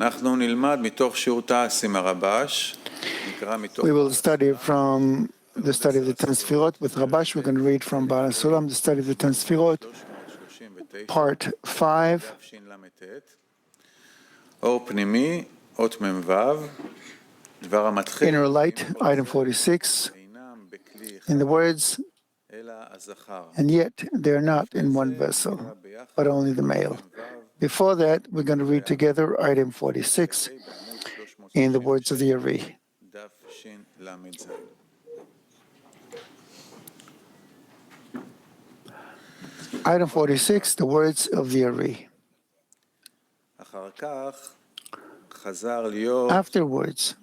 אנחנו נלמד מתוך שיעור תעש עם הרבש. We will study from the study of the 10 Sefirot with Rabash. We're going to read from Baal HaSulam, the study of the 10 Sefirot, part 5. אור פנימי, אות מ"ו, דבר המתחיל. Inner light, item 46. In the words, and yet they are not in one vessel, but only the male. Before that, we're going to read together item 46 in the words of the Ari. Item 46, the words of the Ari. Afterwards,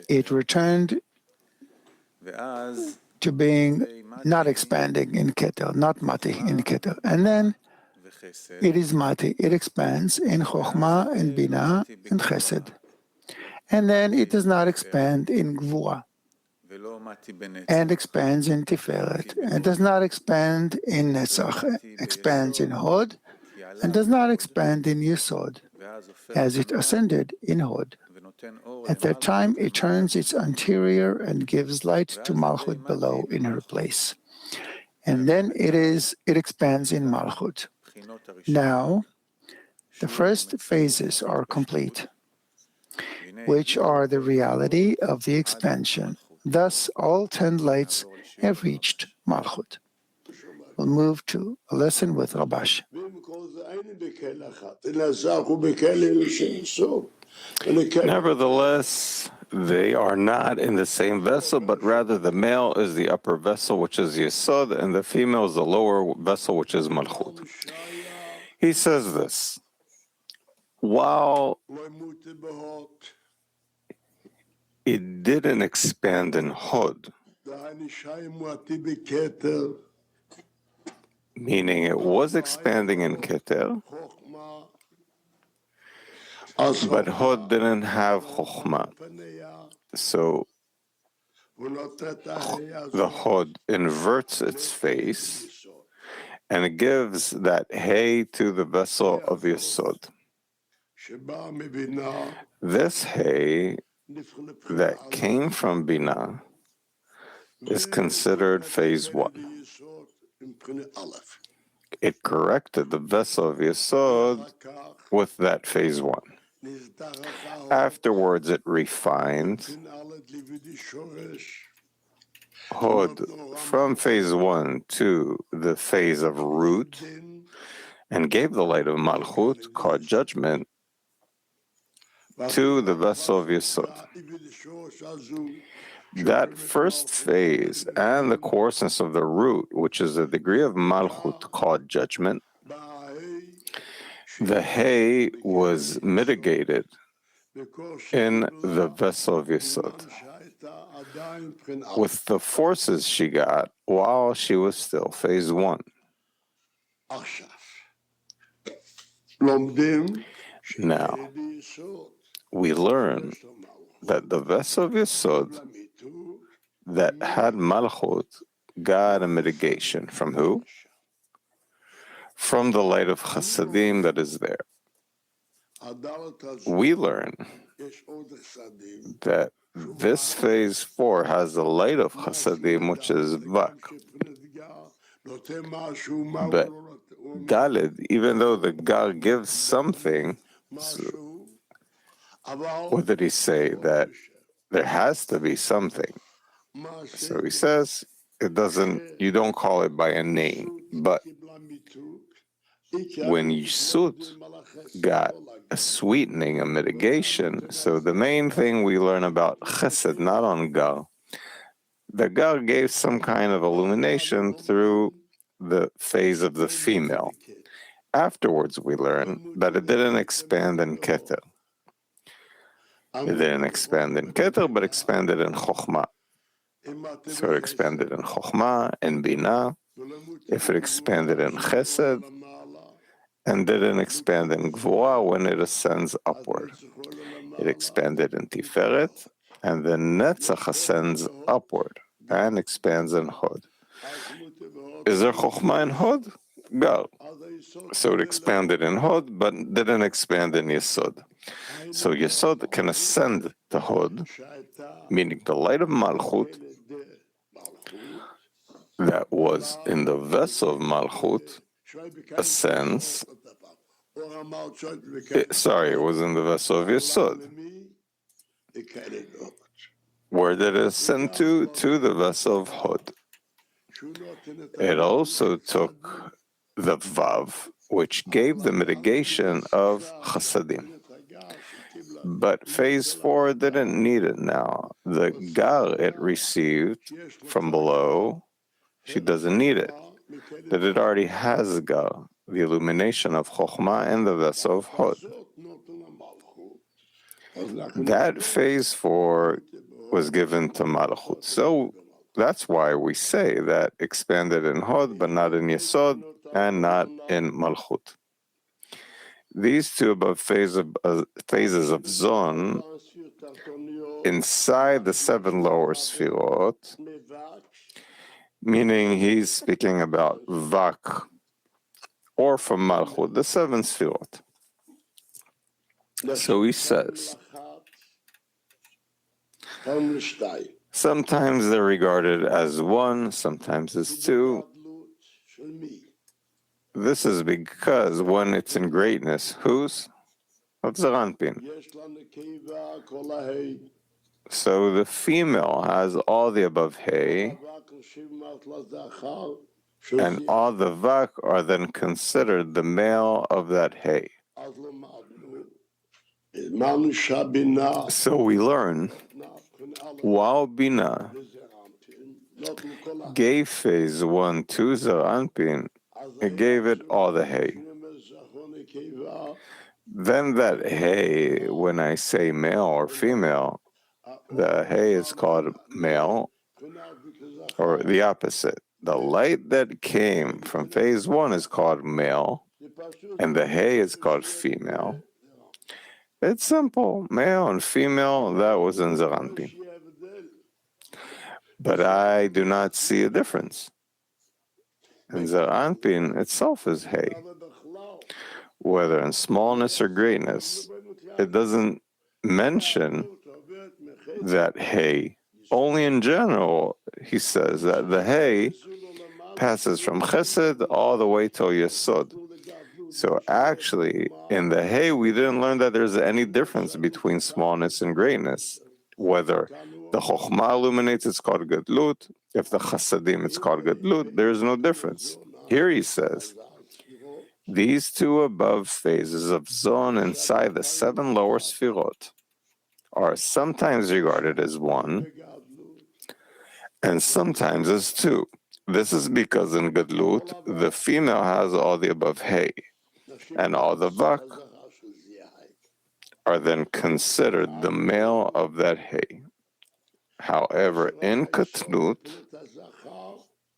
it returned to being not expanding in Keter, not Mati in Keter. And then it is Mati, it expands in Chokhmah and Binah and Chesed. And then it does not expand in Gvura and expands in Tiferet, and does not expand in Netzach, expands in Hod, and does not expand in Yesod, as it ascended in Hod. At that time, it turns its anterior and gives light to Malchut below in her place. And then it expands in Malchut. Now, the first phases are complete, which are the reality of the expansion. Thus, all 10 lights have reached Malchut. We'll move to a lesson with Rabash. Nevertheless, they are not in the same vessel, but rather the male is the upper vessel, which is Yesod, and the female is the lower vessel, which is Malchut. He says this, while it didn't expand in Hod, meaning it was expanding in Keter, but Hod didn't have Chokhmah. So the Hod inverts its face and it gives that Hey to the vessel of Yesod. This Hey that came from Binah is considered phase 1. It corrected the vessel of Yesod with that phase 1. Afterwards, it refined Hod from phase 1 to the phase of root and gave the light of Malchut, called judgment, to the vessel of Yesod. That first phase and the coarseness of the root, which is a degree of Malchut called judgment, the Hay was mitigated in the vessel of Yesod with the forces she got while she was still phase 1. Now, we learn that the vessel of Yesod that had Malchut got a mitigation from who? From the light of Chasadim that is there. We learn that this phase 4 has the light of Chasadim, which is Vak. But Daled, even though the Gar gives something, so what did he say? That there has to be something. So he says, you don't call it by a name, but when Yesud got a sweetening, a mitigation, so the main thing we learn about Chesed, not on Gar, the Gar gave some kind of illumination through the phase of the female. Afterwards, we learn that it didn't expand in Keter. It didn't expand in Keter, but expanded in Chokhmah. So it expanded in Chokhmah and Binah. If it expanded in Chesed, and didn't expand in Gvura when it ascends upward. It expanded in Tiferet, and the Netzach ascends upward and expands in Hod. Is there Chokhmah in Hod? Gar. So it expanded in Hod, but didn't expand in Yesod. So Yesod can ascend to Hod, meaning the light of Malchut that was in the vessel of Malchut ascends. It was in the vessel of Yesod. Where did it ascend to? To the vessel of Hod. It also took the Vav, which gave the mitigation of Chasadim. But phase 4 didn't need it now. The Gar it received from below, she doesn't need it. That it already has Gar, the illumination of Chokhmah and the vessel of Hod. That phase 4 was given to Malchut. So that's why we say that expanded in Hod, but not in Yesod, and not in Malchut. These two above phases of Zon, inside the 7 lower Sefirot, meaning he's speaking about Vak, or from Malchut, the 7 Sefirot. So he says, sometimes they're regarded as 1, sometimes as 2. This is because when it's in greatness, whose? Of Zaranpin. So the female has all the above hay, and all the Vak are then considered the male of that hay. So we learn, while Bina gave phase 1 to Zaranpin, it gave it all the hay. Then that hay, when I say male or female, the hay is called male, or the opposite. The light that came from phase 1 is called male, and the hay is called female. It's simple. Male and female, that was in Zaranpin. But I do not see a difference. And Zaranpin itself is hay. Whether in smallness or greatness, it doesn't mention that hay. Only in general, he says that the hay passes from Chesed all the way to Yesod. So actually, in the hay, we didn't learn that there's any difference between smallness and greatness. Whether the Chokhmah illuminates, it's called Gadlut. If the Chasadim, it's called Gadlut. There is no difference. Here he says, these 2 above phases of Zon inside the 7 lower Sefirot are sometimes regarded as 1 and sometimes as 2. This is because in Gadlut, the female has all the above hay, and all the Vak are then considered the male of that hay. However, in Katnut,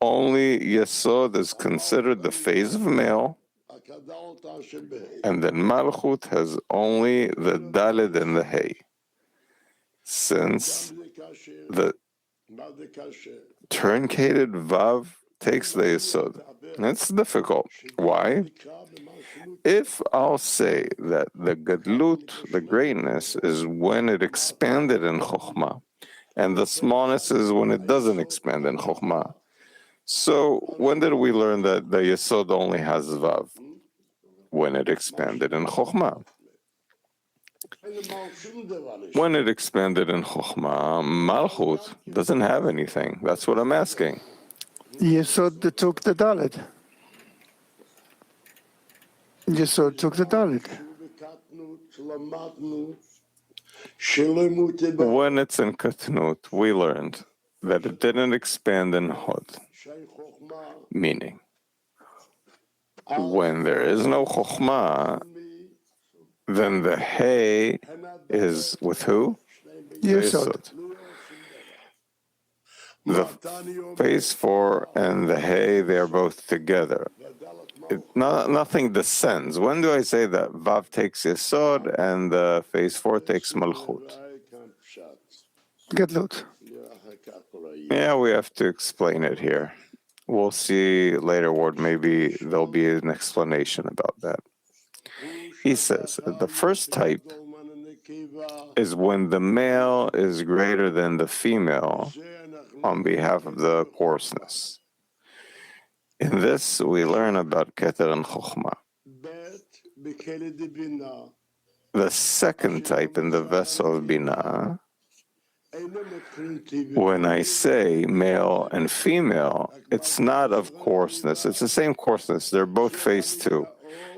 only Yesod is considered the phase of male, and then Malchut has only the Daled and the hay. Since the truncated Vav takes the Yesod. It's difficult. Why? If I'll say that the Gadlut, the greatness, is when it expanded in Chokhmah, and the smallness is when it doesn't expand in Chokhmah. So when did we learn that the Yesod only has Vav? When it expanded in Chokhmah. When it expanded in Chokhmah, Malchut doesn't have anything. That's what I'm asking. Yesod took the Dalet. Yesod took the Dalet. When it's in Katnut, we learned that it didn't expand in Hod. Meaning, when there is no Chokhmah, then the hay is with who? Yesod. The phase 4 and the hay, they are both together. Nothing descends. When do I say that Vav takes Yesod and the phase 4 takes Malchut? Gadlut. Yeah, we have to explain it here. We'll see later word, maybe there'll be an explanation about that. He says that the first type is when the male is greater than the female on behalf of the coarseness. In this, we learn about Keter and Chokhmah. The second type in the vessel of Binah, when I say male and female, it's not of coarseness. It's the same coarseness. They're both phase two.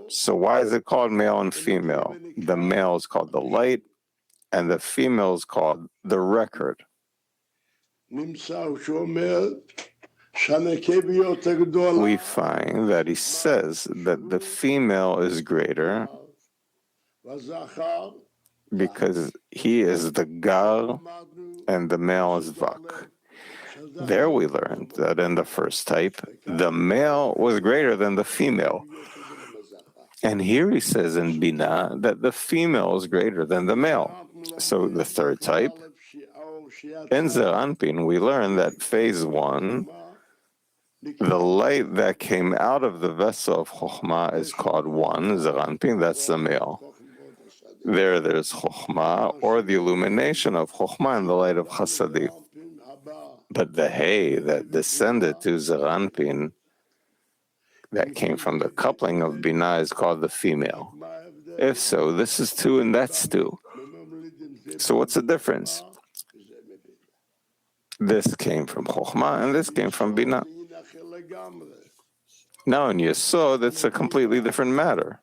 So why is it called male and female? The male is called the light, and the female is called the record. We find that he says that the female is greater because he is the Gar and the male is Vak. There we learned that in the first type, the male was greater than the female. And here he says in Binah that the female is greater than the male. So the third type, in Zeranpin, we learn that phase one, the light that came out of the vessel of Chokhmah is called one, Zeranpin, that's the male. There's Chokhmah, or the illumination of Chokhmah in the light of Chasadim. But the hay that descended to Zeranpin, that came from the coupling of Binah, is called the female. If so, this is two and that's two. So what's the difference? This came from Chokhmah and this came from Binah. Now in Yesod, it's a completely different matter.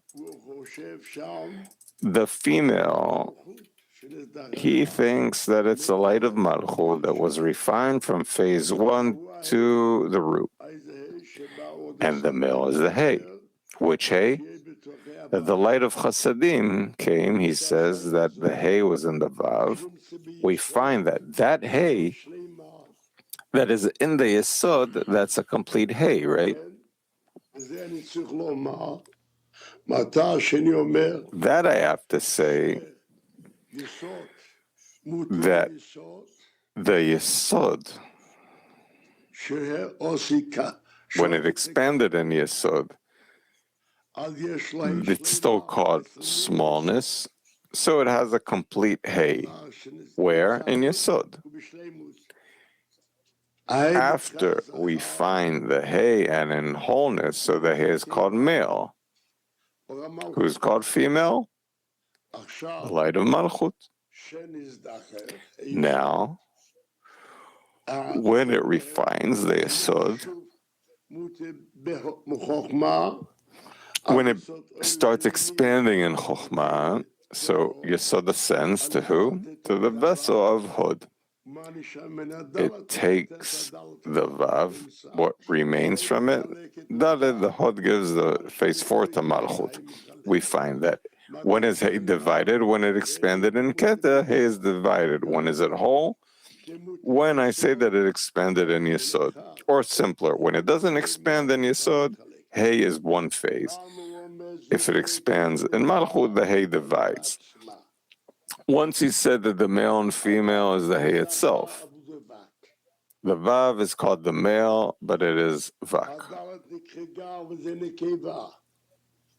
The female, he thinks that it's the light of Malchut that was refined from phase one to the root. And the male is the hay. Which hay? That the light of Chasadim came, he says that the hay was in the Vav. We find that hay that is in the Yesod, that's a complete hay, right? That I have to say that the Yesod, when it expanded in Yesod, it's still called smallness, so it has a complete hay. Where? In Yesod. After we find the hay and in wholeness, so the hay is called male. Who's called female? The light of Malchut. Now, when it refines the Yesod, when it starts expanding in Chokhmah, so Yesod ascends to who? To the vessel of Hod. It takes the Vav, what remains from it, Dalet, the Hod gives the phase 4 to Malchut. We find that when is Hay divided? When it expanded in Keter, Hay is divided. When is it whole? When I say that it expanded in Yesod. Or simpler, when it doesn't expand in Yesod, Hay is one phase. If it expands in Malchut, the Hay divides. Once he said that the male and female is the Hay itself. The Vav is called the male, but it is Vak.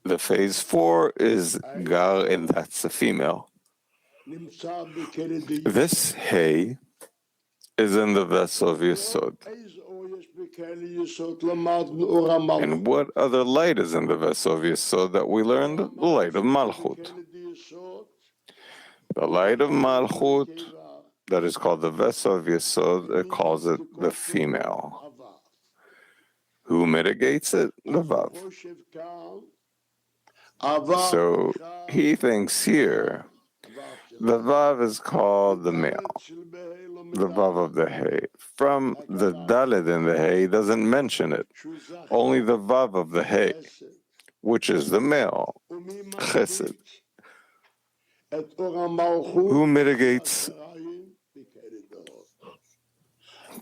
The phase 4 is Gar, and that's the female. This Hay is in the vessel of Yesod. And what other light is in the vessel of Yesod that we learned? The light of Malchut. The light of Malchut, that is called the vessel of Yesod, it calls it the female. Who mitigates it? The Vav. So he thinks here, the Vav is called the male, the Vav of the Hay. From the Dalet in the Hay, doesn't mention it. Only the Vav of the Hay, which is the male, Chesed. Who mitigates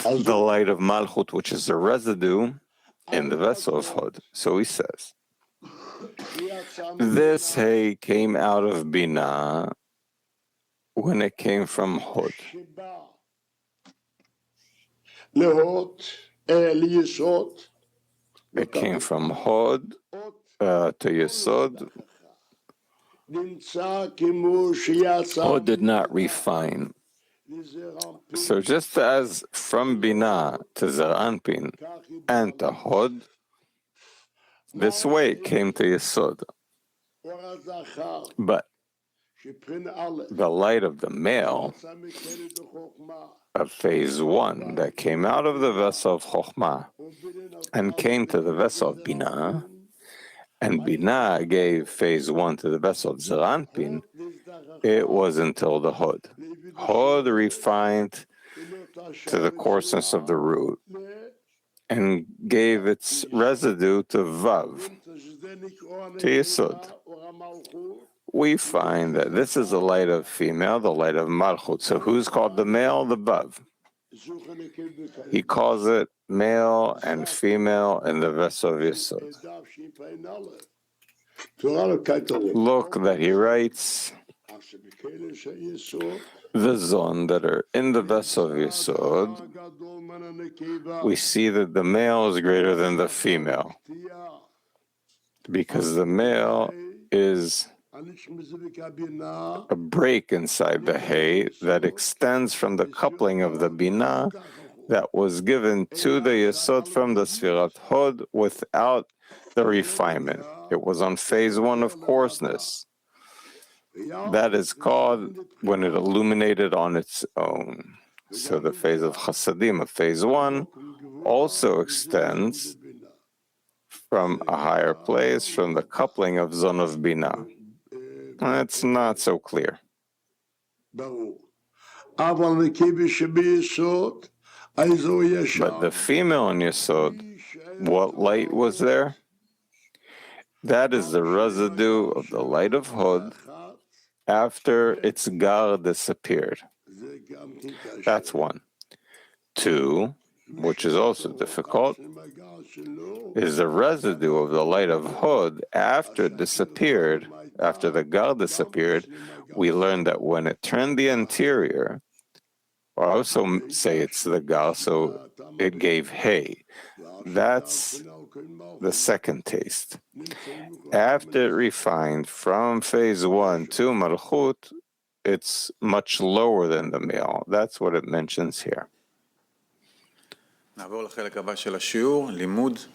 the light of Malchut, which is the residue in the vessel of Hod? So he says, this Hay came out of Binah when it came from Hod. It came from Hod to Yesod. Hod did not refine. So just as from Binah to Zeranpin and to Hod, this way it came to Yesod. But the light of the male of phase 1 that came out of the vessel of Chokhmah and came to the vessel of Binah, and Binah gave phase 1 to the vessel of Zeranpin, it was until the Hod. Hod refined to the coarseness of the root and gave its residue to Vav, to Yesod. We find that this is the light of female, the light of Malchut. So who's called the male? The Vav. He calls it male and female in the vessel of Yesod. Look that he writes the zon that are in the vessel of Yesod. We see that the male is greater than the female, because the male is a break inside the hay that extends from the coupling of the Binah that was given to the Yesod from the Sefirot Hod without the refinement. It was on phase 1 of coarseness. That is called when it illuminated on its own. So the phase of Chasadim of phase 1 also extends from a higher place, from the coupling of Zon of Binah. It's not so clear. But the female in Yesod, what light was there? That is the residue of the light of Hod after its gar disappeared. That's 1. 2, which is also difficult, is the residue of the light of Hod after it disappeared, after the gar disappeared. We learned that when it turned the anterior, or also say it's the gar, so it gave hay. That's the second taste. After it refined from phase 1 to Malchut, it's much lower than the male. That's what it mentions here. נעבור לחלק הבא של השיעור, לימוד בין